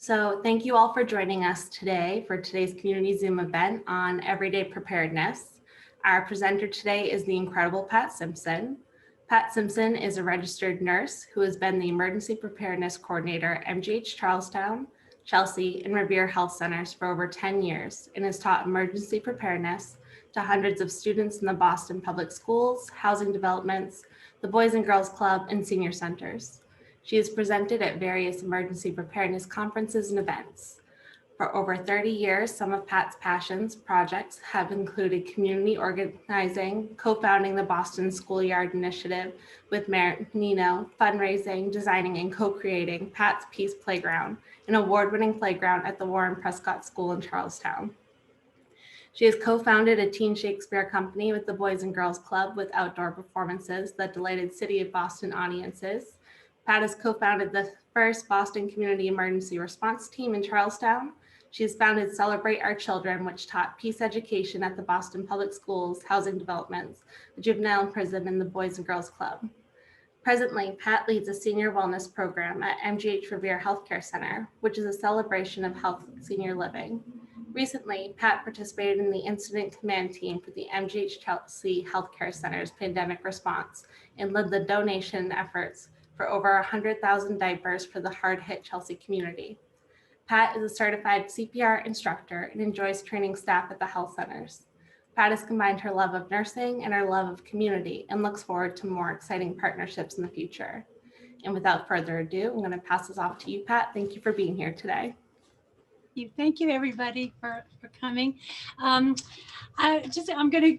So thank you all for joining us today for today's community Zoom event on everyday preparedness. Our presenter today is the incredible Pat Simpson. Pat Simpson is a registered nurse who has been the Emergency Preparedness Coordinator at MGH Charlestown, Chelsea, and Revere Health Centers for over 10 years and has taught emergency preparedness to hundreds of students in the Boston Public Schools, housing developments, the Boys and Girls Club, and senior centers. She has presented at various emergency preparedness conferences and events. For over 30 years, some of Pat's passions projects have included community organizing, co-founding the Boston Schoolyard Initiative with Mayor Nino, fundraising, designing, and co-creating Pat's Peace Playground, an award-winning playground at the Warren Prescott School in Charlestown. She has co-founded a teen Shakespeare company with the Boys and Girls Club with outdoor performances that delighted City of Boston audiences. Pat has co-founded the first Boston Community Emergency Response Team in Charlestown. She has founded Celebrate Our Children, which taught peace education at the Boston Public Schools, housing developments, the juvenile prison, and the Boys and Girls Club. Presently, Pat leads a senior wellness program at MGH Revere Health Center, which is a celebration of health senior living. Recently, Pat participated in the incident command team for the MGH Chelsea Healthcare Center's pandemic response and led the donation efforts for over 100,000 diapers for the hard-hit Chelsea community. Pat is a certified CPR instructor and enjoys training staff at the health centers. Pat has combined her love of nursing and her love of community and looks forward to more exciting partnerships in the future. And without further ado, I'm going to pass this off to you, Pat. Thank you for being here today. Thank you, everybody, for coming. I'm going to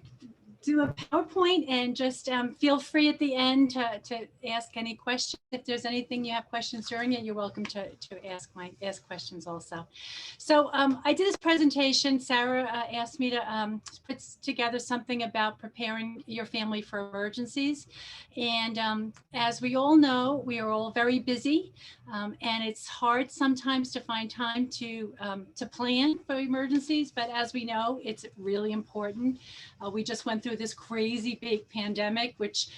do a PowerPoint and just feel free at the end to ask any questions. If there's anything you have questions during it, you're welcome to ask questions also. So I did this presentation. Sarah asked me to put together something about preparing your family for emergencies. And as we all know, we are all very busy, and it's hard sometimes to find time to plan for emergencies. But as we know, it's really important. We just went through this crazy big pandemic, which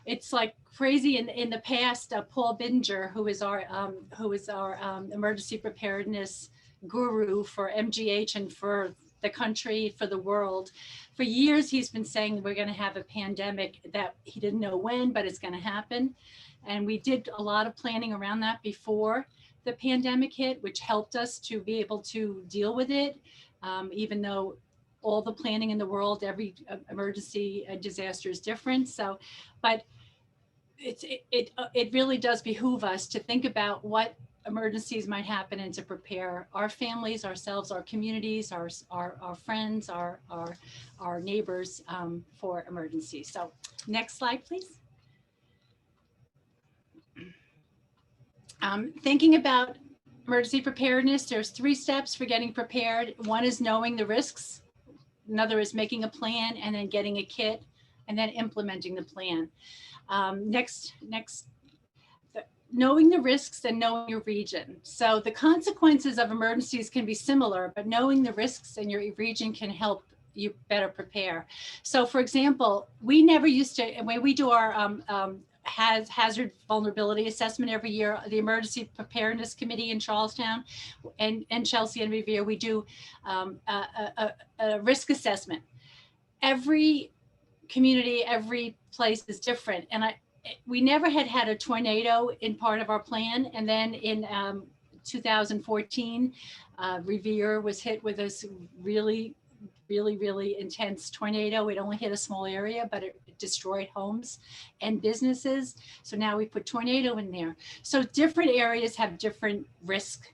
it's like crazy. In the past, Paul Bidinger, who is our emergency preparedness guru for MGH and for the country, for the world, for years he's been saying we're going to have a pandemic that he didn't know when, but it's going to happen. And we did a lot of planning around that before the pandemic hit, which helped us to be able to deal with it, even though all the planning in the world, every emergency disaster is different. So, but it really does behoove us to think about what emergencies might happen and to prepare our families, ourselves, our communities, our friends, our neighbors for emergencies. So next slide, please. Thinking about emergency preparedness, there's 3 steps for getting prepared. One is knowing the risks. Another is making a plan and then getting a kit and then implementing the plan. Next, knowing the risks and knowing your region. So the consequences of emergencies can be similar, but knowing the risks in your region can help you better prepare. So for example, we never used to, when we do our hazard vulnerability assessment every year, the Emergency Preparedness Committee in Charlestown and Chelsea and Revere, we do a risk assessment. Every community, every place is different. And we never had a tornado in part of our plan. And then in 2014, Revere was hit with this really intense tornado. It only hit a small area, but it destroyed homes and businesses. So now we put tornado in there. So different areas have different risk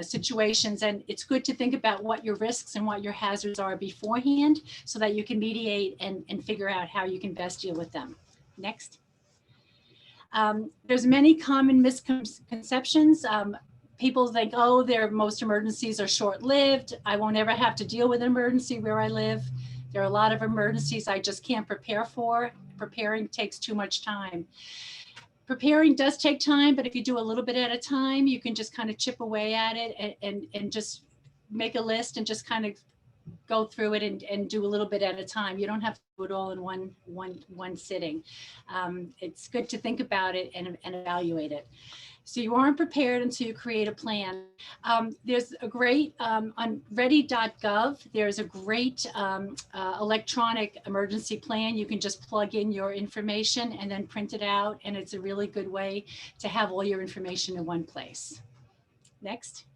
situations, and it's good to think about what your risks and what your hazards are beforehand so that you can mediate and figure out how you can best deal with them. Next. There's many common misconceptions. People think, oh, most emergencies are short-lived. I won't ever have to deal with an emergency where I live. There are a lot of emergencies I just can't prepare for. Preparing takes too much time. Preparing does take time, but if you do a little bit at a time, you can just kind of chip away at it and just make a list and just kind of go through it and do a little bit at a time. You don't have to do it all in one sitting. It's good to think about it and evaluate it. So you aren't prepared until you create a plan. There's a great, on ready.gov, there's a great electronic emergency plan. You can just plug in your information and then print it out. And it's a really good way to have all your information in one place. Next.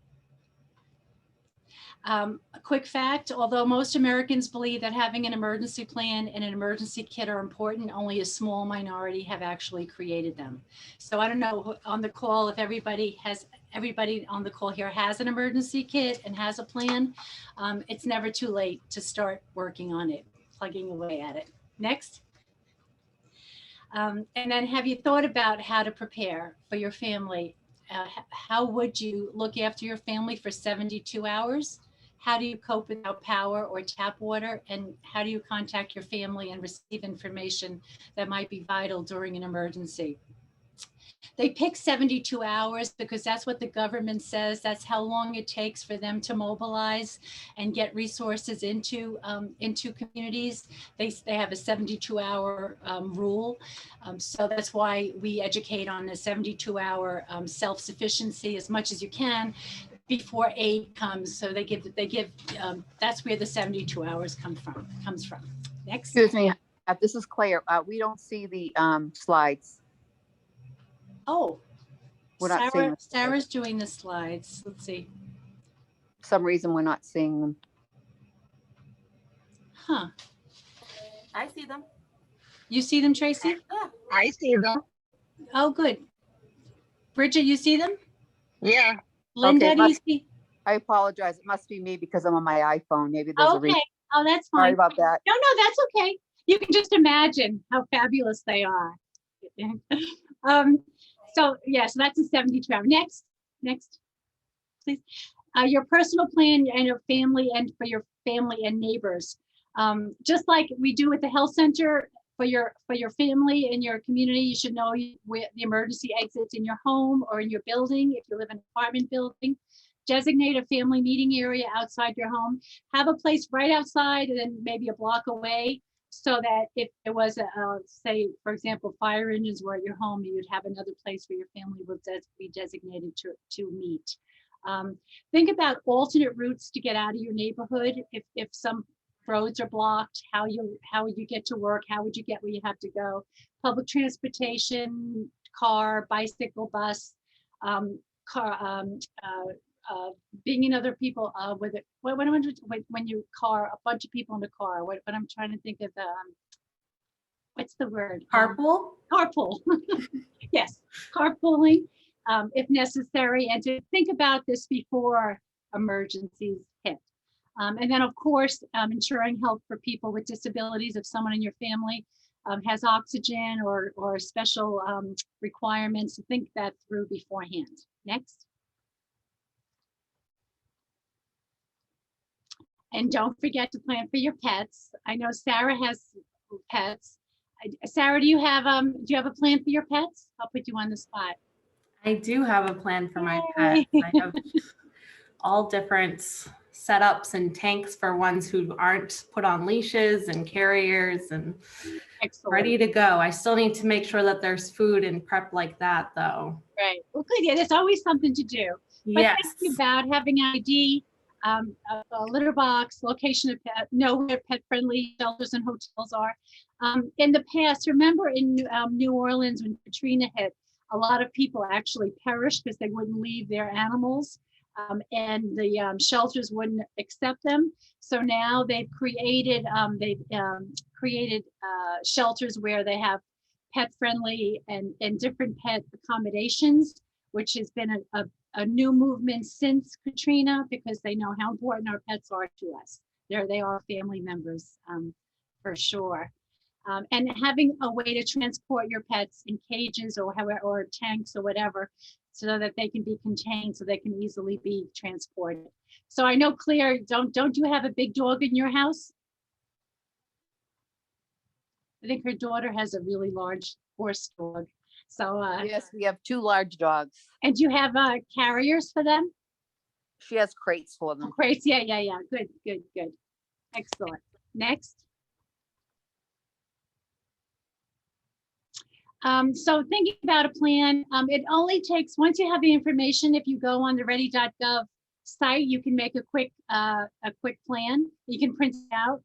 A quick fact, although most Americans believe that having an emergency plan and an emergency kit are important, only a small minority have actually created them. So I don't know on the call if everybody on the call here has an emergency kit and has a plan. It's never too late to start working on it, plugging away at it. Next. And then have you thought about how to prepare for your family? How would you look after your family for 72 hours? How do you cope without power or tap water? And how do you contact your family and receive information that might be vital during an emergency? They pick 72 hours because that's what the government says. That's how long it takes for them to mobilize and get resources into communities. They have a 72-hour rule. So that's why we educate on the 72-hour self-sufficiency as much as you can before aid comes. So they give that's where the 72 hours comes from. Next. Excuse me, this is Claire. We don't see the slides. Oh, We're not seeing them. Sarah's doing the slides. Let's see. For some reason, we're not seeing them. Huh. I see them. You see them, Tracy? Yeah. I see them. Oh, good. Bridget, you see them? Yeah. Linda, Okay, do you see? I apologize. It must be me because I'm on my iPhone. Maybe there's a reason. Okay. Oh, that's Sorry fine. about that. No, that's okay. You can just imagine how fabulous they are. So that's a 72 hour. Next, please. Your personal plan and your family and for your family and neighbors. Just like we do at the health center for your family and your community, you should know where the emergency exits in your home or in your building. If you live in an apartment building, designate a family meeting area outside your home. Have a place right outside and then maybe a block away, so that if there was say, for example, fire engines were at your home, you'd have another place where your family would be designated to meet. Think about alternate routes to get out of your neighborhood. If some roads are blocked, how would you get to work? How would you get where you have to go? Public transportation, car, bicycle, bus, being in other people with it. When you car a bunch of people in the car. What I'm trying to think of what's the word? Carpool? Carpool. Yes, carpooling if necessary, and to think about this before emergencies hit. And then, of course, ensuring help for people with disabilities. If someone in your family has oxygen or special requirements, think that through beforehand. Next. And don't forget to plan for your pets. I know Sarah has pets. Sarah, do you have a plan for your pets? I'll put you on the spot. I do have a plan for my Yay. pets. I have all different setups and tanks for ones who aren't put on leashes and carriers and Excellent. ready to go. I still need to make sure that there's food and prep like that though. Right. Well, good. Yeah, there's always something to do. But Yes. think about having ID, a litter box, location of pet, know where pet-friendly shelters and hotels are. In the past, remember in New Orleans when Katrina hit, a lot of people actually perished because they wouldn't leave their animals, and the shelters wouldn't accept them. So now they've created shelters where they have pet-friendly and different pet accommodations, which has been a new movement since Katrina, because they know how important our pets are to us. They are family members for sure. And having a way to transport your pets in cages or tanks or whatever, so that they can be contained, so they can easily be transported. So I know, Claire, don't you have a big dog in your house? I think her daughter has a really large horse dog. So Yes, we have 2 large dogs. and do you have carriers for them? She has crates for them. Great. Yeah. Good. Excellent. Next. So thinking about a plan, it only takes, once you have the information, if you go on the ready.gov site, you can make a quick plan. You can print it out.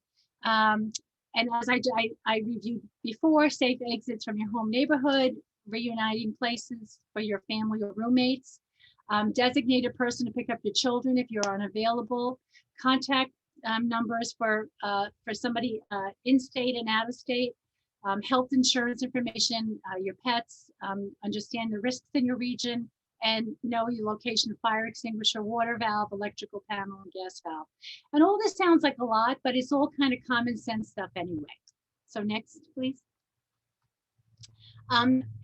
And as I reviewed before, safe exits from your home neighborhood, reuniting places for your family or roommates, designate a person to pick up your children if you're unavailable, contact numbers for somebody in-state and out-of-state, health insurance information, your pets, understand the risks in your region, and know your location of fire extinguisher, water valve, electrical panel, and gas valve. And all this sounds like a lot, but it's all kind of common sense stuff anyway. So next, please.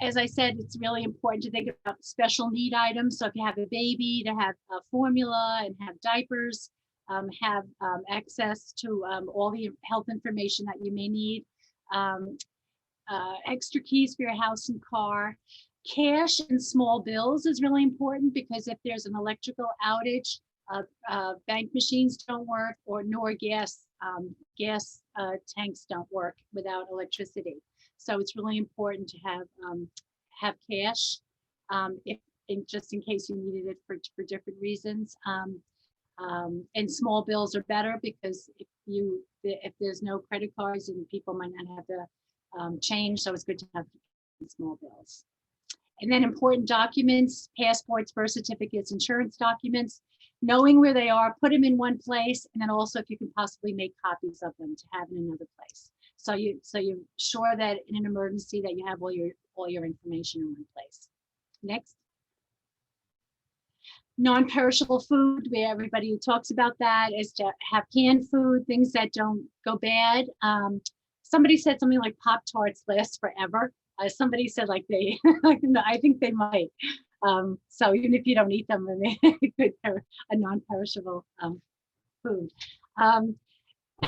As I said, it's really important to think about special need items. So if you have a baby, to have a formula and have diapers, have access to all the health information that you may need. Extra keys for your house and car. Cash and small bills is really important because if there's an electrical outage, bank machines don't work, nor gas tanks don't work without electricity. So it's really important to have cash, just in case you needed it for different reasons. And small bills are better because if there's no credit cards and people might not have the change, so it's good to have small bills. And then important documents, passports, birth certificates, insurance documents, knowing where they are, put them in one place, and then also if you can possibly make copies of them to have in another place. So you're sure that in an emergency that you have all your information in one place. Next. Non-perishable food, where everybody talks about that, is to have canned food, things that don't go bad. Somebody said something like Pop-Tarts last forever. Somebody said like they, I think they might. So even if you don't eat them, they're a non-perishable food.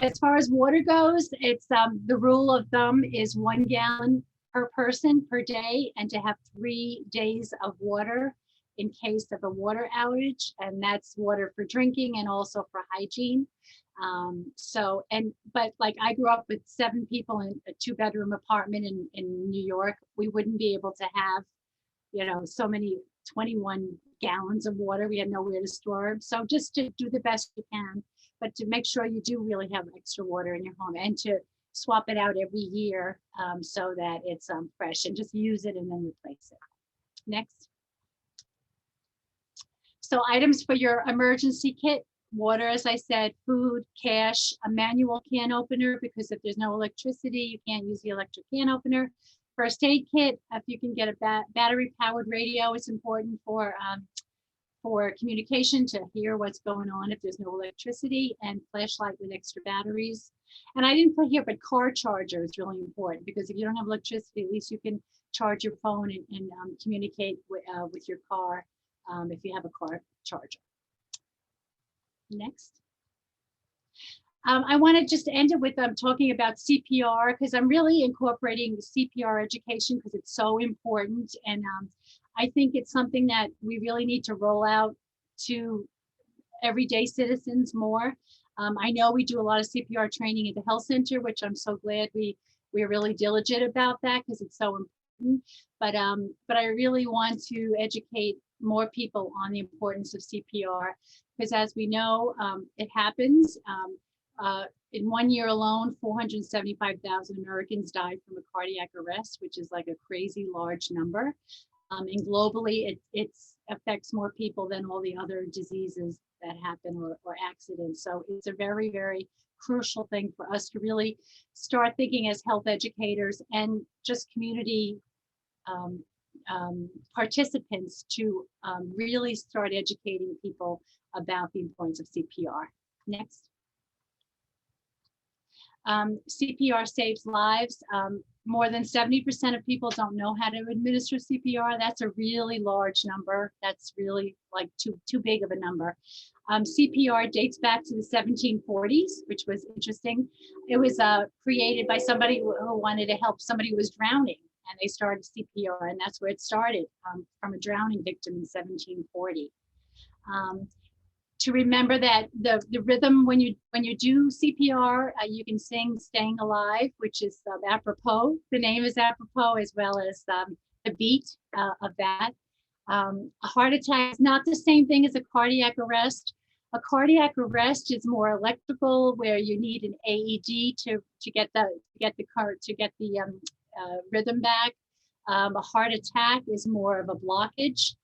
As far as water goes, it's the rule of thumb is 1 gallon per person per day, and to have 3 days of water in case of a water outage, and that's water for drinking and also for hygiene. But like I grew up with 7 people in a 2-bedroom apartment in New York. We wouldn't be able to have, so many 21 gallons of water. We had nowhere to store. So just to do the best you can, but to make sure you do really have extra water in your home, and to swap it out every year so that it's fresh, and just use it and then replace it. Next. So items for your emergency kit: water, as I said, food, cash, a manual can opener, because if there's no electricity, you can't use the electric can opener. First aid kit, if you can get a battery powered radio, it's important for communication, to hear what's going on if there's no electricity, and flashlight with extra batteries. And I didn't put here, but car charger is really important, because if you don't have electricity, at least you can charge your phone and communicate with your car if you have a car charger. Next. I want to just end it with talking about CPR, because I'm really incorporating the CPR education because it's so important. And I think it's something that we really need to roll out to everyday citizens more. I know we do a lot of CPR training at the health center, which I'm so glad we're really diligent about that, because it's so important. But I really want to educate more people on the importance of CPR, because as we know, it happens. In 1 year alone, 475,000 Americans died from a cardiac arrest, which is like a crazy large number. And globally, it affects more people than all the other diseases that happen or accidents. So it's a very, very crucial thing for us to really start thinking as health educators and just community participants to really start educating people about the importance of CPR. Next. CPR saves lives. More than 70% of people don't know how to administer CPR. That's a really large number. That's really like too big of a number. CPR dates back to the 1740s, which was interesting. It was created by somebody who wanted to help somebody who was drowning, and they started CPR, and that's where it started, from a drowning victim in 1740. to remember that the rhythm when you do CPR, you can sing "Staying Alive," which is apropos. The name is apropos, as well as the beat of that. A heart attack is not the same thing as a cardiac arrest. A cardiac arrest is more electrical, where you need an AED to get the rhythm back. A heart attack is more of a blockage.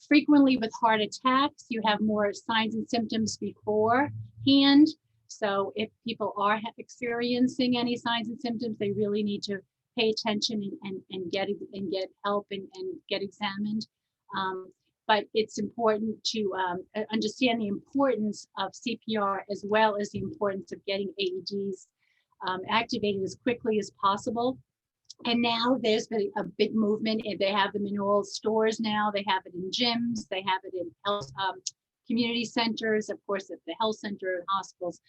Frequently with heart attacks, you have more signs and symptoms beforehand. So if people are experiencing any signs and symptoms, they really need to pay attention and get help and get examined. But it's important to understand the importance of CPR, as well as the importance of getting AEDs activated as quickly as possible. And now there's been a big movement. They have them in all stores now. They have it in gyms. They have it in health, community centers, of course, at the health center, hospitals,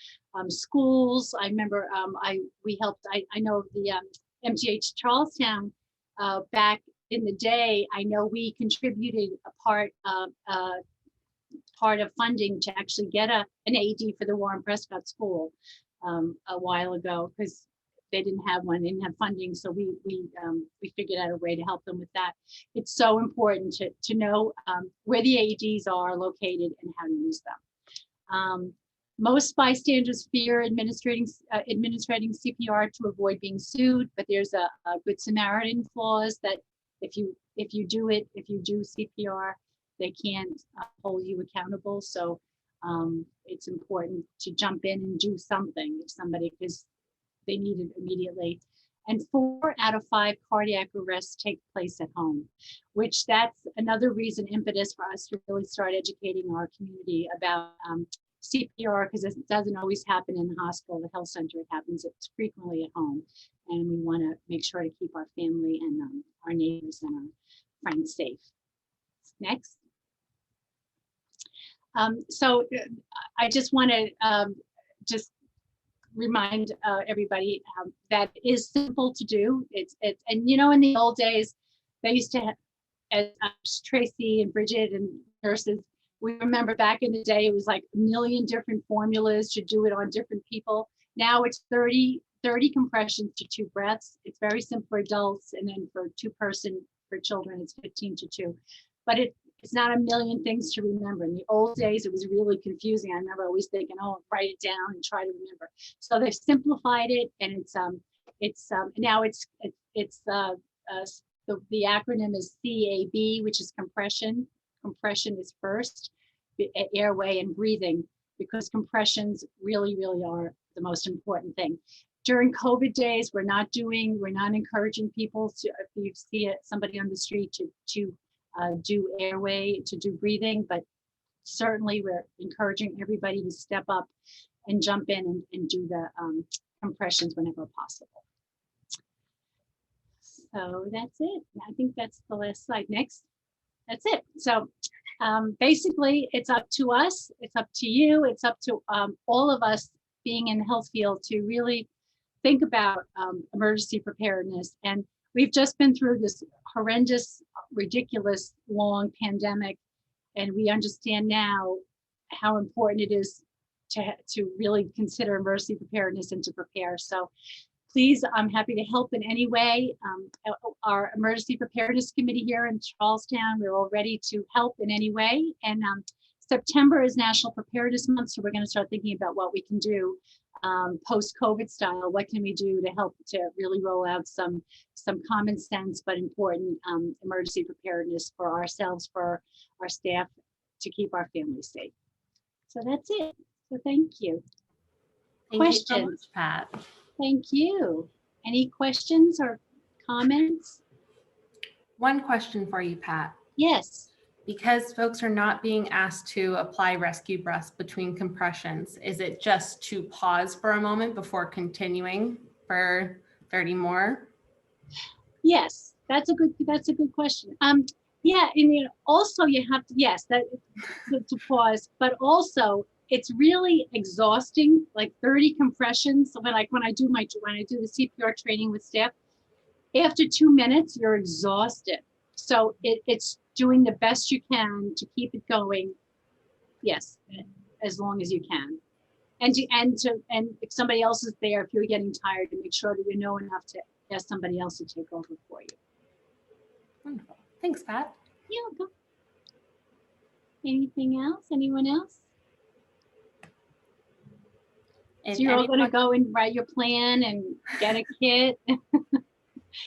schools. I remember we helped. I know the MGH Charlestown back in the day. I know we contributed a part of funding to actually get an AED for the Warren Prescott School a while ago, because they didn't have one, they didn't have funding. So we figured out a way to help them with that. It's so important to know where the AEDs are located and how to use them. Most bystanders fear administrating CPR to avoid being sued, but there's a Good Samaritan clause that if you do CPR, they can't hold you accountable. So it's important to jump in and do something if somebody, because they need it immediately. And 4 out of 5 cardiac arrests take place at home, which that's another reason, impetus for us to really start educating our community about CPR, because it doesn't always happen in the hospital, the health center. It happens, it's frequently at home. And we want to make sure to keep our family and our neighbors and our friends safe. Next. So I just want to just remind everybody that is simple to do. It's and you know, in the old days, they used to have, as Tracy and Bridget and nurses, we remember back in the day, it was like a million different formulas to do it on different people. Now it's 30 compressions to 2 breaths. It's very simple for adults, and then for 2-person for children, it's 15 to 2. But it's not a million things to remember. In the old days, it was really confusing. I remember always thinking, oh, write it down and try to remember. So they've simplified it, and now the acronym is CAB, which is compression. Compression is first, airway and breathing, because compressions really, really are the most important thing. During COVID days, we're not encouraging people to, if you see somebody on the street, to do airway, to do breathing, but certainly we're encouraging everybody to step up and jump in and do the compressions whenever possible. So that's it. I think that's the last slide. Next. That's it. So basically, it's up to us. It's up to you. It's up to all of us being in the health field to really think about emergency preparedness. And we've just been through this horrendous, ridiculous, long pandemic, and we understand now how important it is to really consider emergency preparedness and to prepare. So please, I'm happy to help in any way. Our Emergency Preparedness Committee here in Charlestown, we're all ready to help in any way. And September is National Preparedness Month, so we're going to start thinking about what we can do post-COVID style. What can we do to help to really roll out some common sense but important emergency preparedness for ourselves, for our staff, to keep our families safe. So that's it. So thank you. Questions? Thank you so much, Pat. Thank you. Any questions or comments? One question for you, Pat. Yes. Because folks are not being asked to apply rescue breaths between compressions, is it just to pause for a moment before continuing for 30 more? Yes, that's a good question. Yeah, and also you have to, yes, that to pause, but also it's really exhausting, like 30 compressions. So when I do the CPR training with staff, after 2 minutes, you're exhausted. So it's doing the best you can to keep it going. Yes, as long as you can. And if somebody else is there, if you're getting tired, to make sure that you know enough to ask somebody else to take over for you. Wonderful. Thanks, Pat. Yeah. Anything else? Anyone else? If So you're all going to anyone- go and write your plan and get a kit.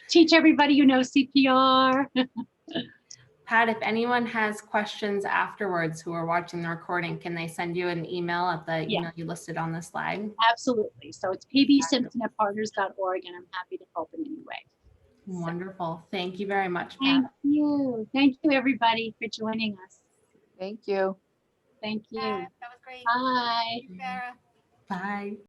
Teach everybody you know CPR. Pat, if anyone has questions afterwards who are watching the recording, can they send you an email at the Yeah. email you listed on the slide? Absolutely. So it's pbsimpson@partners.org, and I'm happy to help in any way. Wonderful. Thank you very much, Thank Pat. you. Thank you, everybody, for joining us. Thank you. Thank you. That was great. Bye. Sarah. Bye.